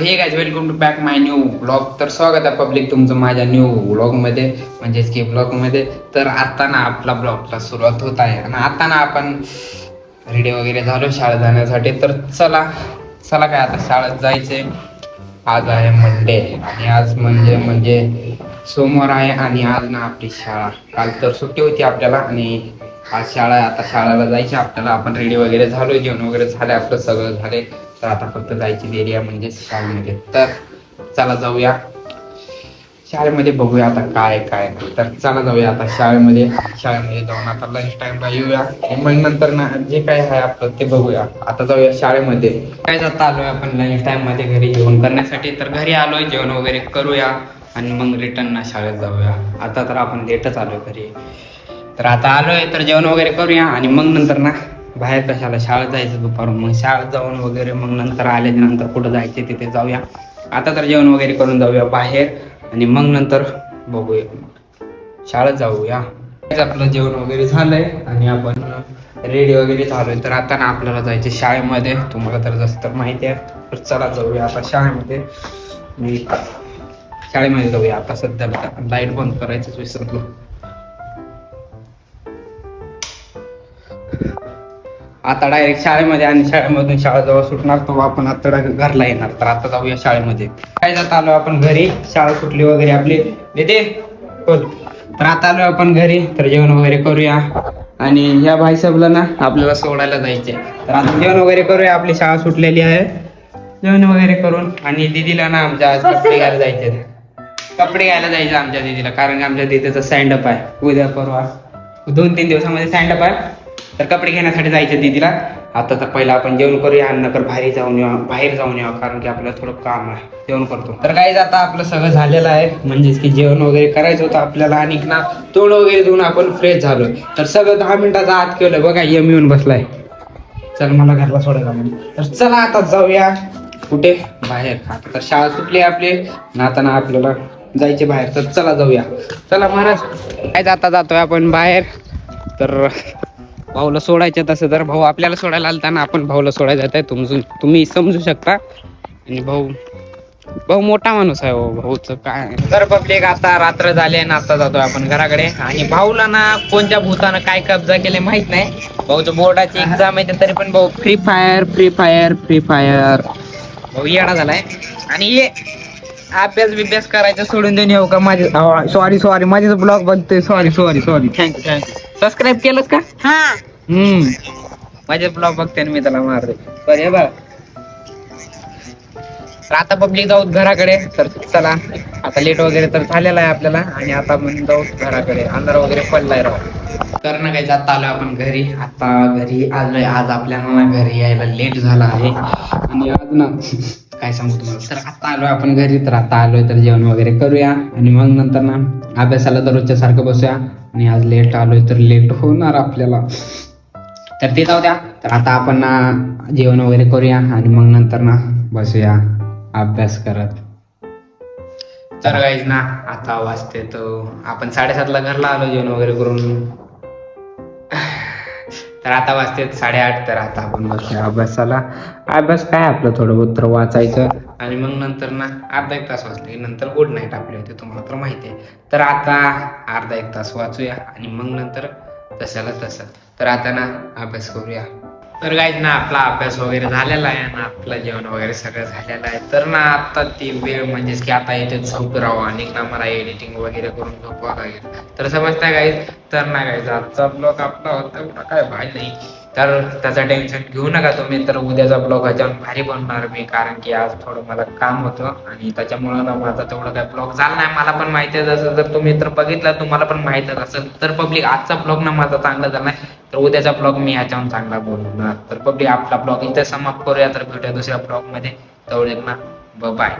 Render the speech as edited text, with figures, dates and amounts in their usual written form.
हे guys welcome to back my new blog. तर स्वागत आहे पब्लिक तुमचं माझ्या न्यू ब्लॉगमध्ये, म्हणजेच की ब्लॉगमध्ये. तर आता ना आपला ब्लॉगला सुरुवात होत आहे आणि आता ना आपण रेडी वगैरे झालो शाळेत जाण्यासाठी. तर चला चला काय आता शाळेत जायचे. आज आहे मंडे आणि आज म्हणजे सोमवार आहे आणि आज ना आपली शाळा. काल तर सुट्टी होती आपल्याला आणि आज शाळा आहे. आता शाळेला जायचे आपल्याला. आपण रेडी वगैरे झालो, जेवण वगैरे झाले, आपलं सगळं झाले. तर आता फक्त जायची देरी आहे म्हणजे शाळेमध्ये. तर चला जाऊया शाळेमध्ये, बघूया आता काय काय. तर चला जाऊया आता शाळेमध्ये जाऊन आता लंच टाइमला येऊया. मग नंतर ना जे काय आहे आपलं ते बघूया. आता जाऊया शाळेमध्ये. काय जाता आलोय आपण लंच टाइम मध्ये घरी जेवण करण्यासाठी. तर घरी आलोय, जेवण वगैरे करूया आणि मग रिटर्न ना शाळेत जाऊया. आता तर आपण लेटच आलोय घरी. तर आता आलोय तर जेवण वगैरे करूया आणि मग नंतर ना बाहेर कशाला शाळेत जायचं दुपारून. मग शाळेत जाऊन वगैरे मग नंतर आल्याच्या नंतर कुठं जायचे तिथे जाऊया. आता तर जेवण वगैरे करून जाऊया बाहेर आणि मग नंतर बघूया शाळेत जाऊया. आपलं जेवण वगैरे झालंय आणि आपण रेडी वगैरे झालोय. तर आता ना आपल्याला जायचं शाळेमध्ये. तुम्हाला तर जसं तर माहिती आहे. तर चला जाऊया आता शाळेमध्ये. शाळेमध्ये जाऊया. आता सध्या लाईट बंद करायचंच विसरलो. आता डायरेक्ट शाळेमध्ये आणि शाळेमधून शाळेजवळ सुटणार तो आपण आता घरला येणार. तर आता जाऊया शाळेमध्ये. काय जात आलो आपण घरी, शाळा सुटली वगैरे आपली देते बोल. तर आता आलो आपण घरी. तर जेवण वगैरे करूया आणि ह्या भाईसाहेबला ना आपल्याला सोडायला जायचे. तर आता जेवण वगैरे करूया, आपली शाळा सुटलेली आहे. जेवण वगैरे करून आणि दीदीला ना आमच्या आज कपडे घ्यायला जायचे. कपडे घ्यायला जायचे आमच्या दीदीला, कारण की आमच्या दीदीचा सँडअप आहे उद्या परवा, 2-3 दिवसामध्ये सँडअप आहे. तर कपडे घेण्यासाठी जायचे दीदीला. आता तर पहिला आपण जेवण करूया आणि नंतर बाहेर जाऊन यावं कारण की आपल्याला थोडं काम आहे. जेवण करतो. तर काही आता आपलं सगळं झालेलं आहे, म्हणजेच की जेवण वगैरे करायचं होतं आपल्याला आणि ना तोंड वगैरे धुवून आपण फ्रेश झालो. तर सगळं 10 मिनिटाचा आत केलं बघा. येऊन बसलाय. चल मला घरला सोडायला म्हणजे. तर चला आता जाऊया कुठे बाहेर. आता तर शाळा सुटली आपली ना, आता ना आपल्याला जायचे बाहेर. तर चला जाऊया. चला महाराज. काय जातोय आपण बाहेर. तर भाऊला सोडायचं. तसं तर भाऊ आपल्याला सोडायला आलता ना, आपण भाऊला सोडायला जात आहे. तुम्ही समजू शकता. आणि भाऊ मोठा माणूस आहे. भाऊचं काय. तर पब्लिक आता रात्र झाली आणि आता जातोय आपण घराकडे. आणि भाऊला ना कोणत्या भूतानं काय कब्जा केले माहित नाही. भाऊचं बोर्डाची एक्झाम आहे तरी पण भाऊ फ्री फायर भाऊ येडा झालाय. आणि ये अभ्यास करायचं सोडून देऊन येऊ का माझे. सॉरी माझेच ब्लॉग बनतोय. Sorry thank you. सबस्क्राईब केलं का? हा. माझे ब्लॉग बघते मी त्याला मारते. बरं बघ. तर आता पब्लिक जाऊ घराकडे. तर चला आता लेट वगैरे तर झालेला आहे आपल्याला आणि आता आपण जाऊ घराकडे. अंधार वगैरे पडलाय राव. तर ना काही जाता आलोय आपण घरी. आता घरी आलोय. आज आपल्याला घरी यायला लेट झाला आहे आणि आज ना काय सांगू तुम्हाला. तर आता आलोय आपण घरी. तर आता आलोय तर जेवण वगैरे करूया आणि मग नंतर ना अभ्यासाला दररोजच्या सारखं बसूया. आणि आज लेट आलोय तर लेट होणार आपल्याला. तर ते जाऊ द्या. तर आता आपण ना जेवण वगैरे करूया आणि मग नंतर ना बसूया अभ्यास करत. तर गाईज ना आता वाजते तो आपण 7:30ला घरला आलो जेवण वगैरे करून. तर आता वाजते 8:30. तर आता आपण बसूया अभ्यासाला. अभ्यास काय आपलं थोडं बहुत तर वाचायचं आणि मग नंतर ना अर्धा 1 तास वाचले नंतर गुड नाईट आपली होते, तुम्हाला तर माहिती आहे. तर आता अर्धा 1 तास वाचूया आणि मग नंतर तसं. तर आता ना अभ्यास करूया. तर गाईज ना आपला अभ्यास वगैरे झालेला आहे ना, आपलं जेवण वगैरे सगळं झालेलं आहे. तर ना आता ती वेळ म्हणजेच की आता इथे झोप राहावं आणि ना मला एडिटिंग वगैरे करून झोपवा लागेल. तर समजताय गाईज. तर ना गाईज आजचा ब्लॉग आपला होता काय भाई नाही. तर त्याचं टेन्शन घेऊ नका तुम्ही. तर उद्याचा ब्लॉग ह्याच्यावर भारी बनणार मी, कारण की आज थोडं मला काम होतं आणि त्याच्यामुळं ना माझा तेवढा काय ब्लॉग झाला नाही. मला पण माहिती आहे. जसं जर तुम्ही तर बघितलं तुम्हाला पण माहितच असेल. तर पब्लिक आजचा ब्लॉग ना माझा चांगला झाला नाही. तर उद्याचा ब्लॉग मी ह्याच्यावर चांगला बोलणार. तर पब्लिक आपला ब्लॉग इथे समाप्त करूया. तर भेटूया दुसऱ्या ब्लॉग मध्ये. तेवढे ना बाय.